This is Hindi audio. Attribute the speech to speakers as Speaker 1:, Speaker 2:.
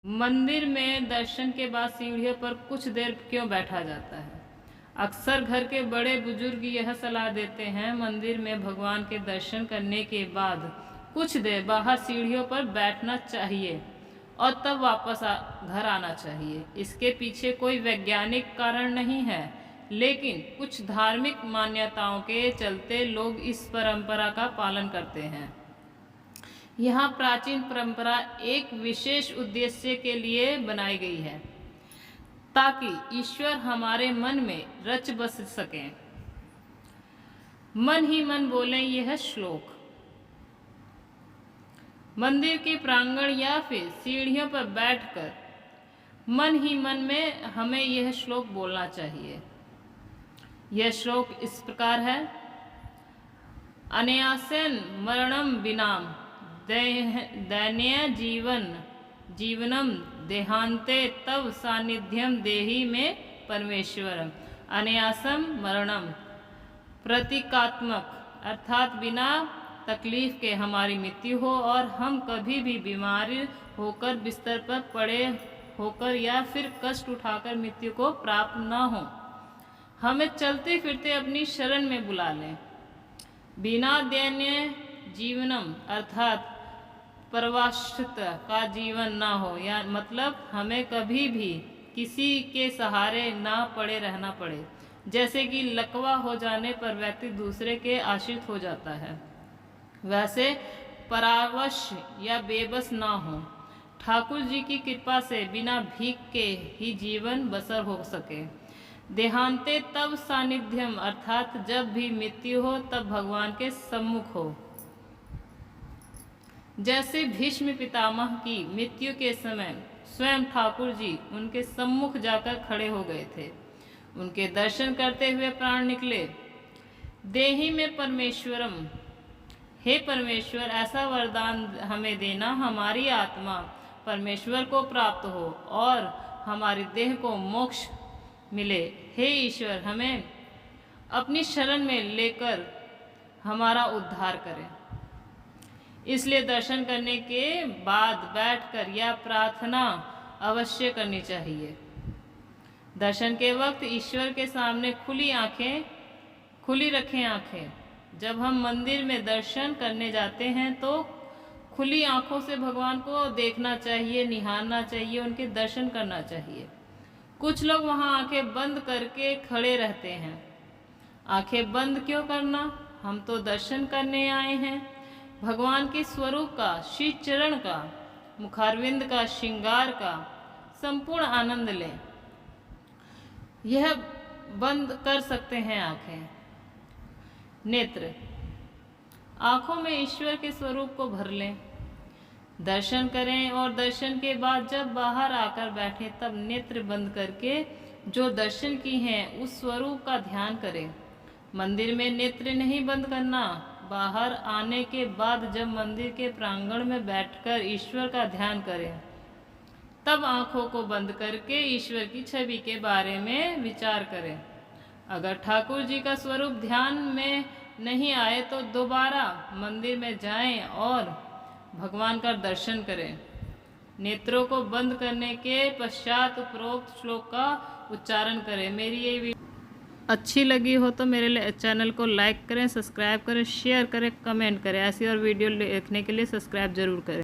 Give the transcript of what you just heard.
Speaker 1: मंदिर में दर्शन के बाद सीढ़ियों पर कुछ देर क्यों बैठा जाता है? अक्सर घर के बड़े बुजुर्ग यह सलाह देते हैं, मंदिर में भगवान के दर्शन करने के बाद कुछ देर बाहर सीढ़ियों पर बैठना चाहिए और तब वापस घर आना चाहिए। इसके पीछे कोई वैज्ञानिक कारण नहीं है, लेकिन कुछ धार्मिक मान्यताओं के चलते लोग इस परंपरा का पालन करते हैं। यह प्राचीन परंपरा एक विशेष उद्देश्य के लिए बनाई गई है, ताकि ईश्वर हमारे मन में रच बस सकें। मन ही मन बोलें यह श्लोक। मंदिर के प्रांगण या फिर सीढ़ियों पर बैठकर मन ही मन में हमें यह श्लोक बोलना चाहिए। यह श्लोक इस प्रकार है: अनायासेन मरणम विनाम दैन्य जीवनम देहांते तव सानिध्यम देहि में परमेश्वरम। अनायासम मरणम प्रतीकात्मक अर्थात बिना तकलीफ के हमारी मृत्यु हो और हम कभी भी बीमार होकर बिस्तर पर पड़े होकर या फिर कष्ट उठाकर मृत्यु को प्राप्त न हो। हमें चलते फिरते अपनी शरण में बुला लें। बिना दैन्य जीवनम अर्थात परवाश्रित का जीवन ना हो, या मतलब हमें कभी भी किसी के सहारे ना पड़े रहना पड़े। जैसे कि लकवा हो जाने पर व्यक्ति दूसरे के आश्रित हो जाता है, वैसे परावश या बेबस ना हो। ठाकुर जी की कृपा से बिना भीख के ही जीवन बसर हो सके। देहांते तब सानिध्यम अर्थात जब भी मृत्यु हो तब भगवान के सम्मुख हो। जैसे भीष्म पितामह की मृत्यु के समय स्वयं ठाकुर जी उनके सम्मुख जाकर खड़े हो गए थे। उनके दर्शन करते हुए प्राण निकले। देहि में परमेश्वरम, हे परमेश्वर ऐसा वरदान हमें देना हमारी आत्मा परमेश्वर को प्राप्त हो और हमारी देह को मोक्ष मिले। हे ईश्वर हमें अपनी शरण में लेकर हमारा उद्धार करें। इसलिए दर्शन करने के बाद बैठकर यह प्रार्थना अवश्य करनी चाहिए। दर्शन के वक्त ईश्वर के सामने खुली रखें आंखें। जब हम मंदिर में दर्शन करने जाते हैं तो खुली आंखों से भगवान को देखना चाहिए, निहारना चाहिए, उनके दर्शन करना चाहिए। कुछ लोग वहां आंखें बंद करके खड़े रहते हैं। आंखें बंद क्यों करना? हम तो दर्शन करने आए हैं। भगवान के स्वरूप का, श्री चरण का, मुखारविंद का, श्रृंगार का संपूर्ण आनंद लें। यह बंद कर सकते हैं आंखें। नेत्र, आंखों में ईश्वर के स्वरूप को भर लें। दर्शन करें और दर्शन के बाद जब बाहर आकर बैठें तब नेत्र बंद करके जो दर्शन की हैं उस स्वरूप का ध्यान करें। मंदिर में नेत्र नहीं बंद करना। बाहर आने के बाद जब मंदिर के प्रांगण में बैठकर ईश्वर का ध्यान करें तब आंखों को बंद करके ईश्वर की छवि के बारे में विचार करें। अगर ठाकुर जी का स्वरूप ध्यान में नहीं आए तो दोबारा मंदिर में जाएं और भगवान का दर्शन करें। नेत्रों को बंद करने के पश्चात उपरोक्त श्लोक का उच्चारण करें। मेरी ये वीडियो अच्छी लगी हो तो मेरे चैनल को लाइक करें, सब्सक्राइब करें, शेयर करें, कमेंट करें। ऐसी और वीडियो देखने के लिए सब्सक्राइब जरूर करें।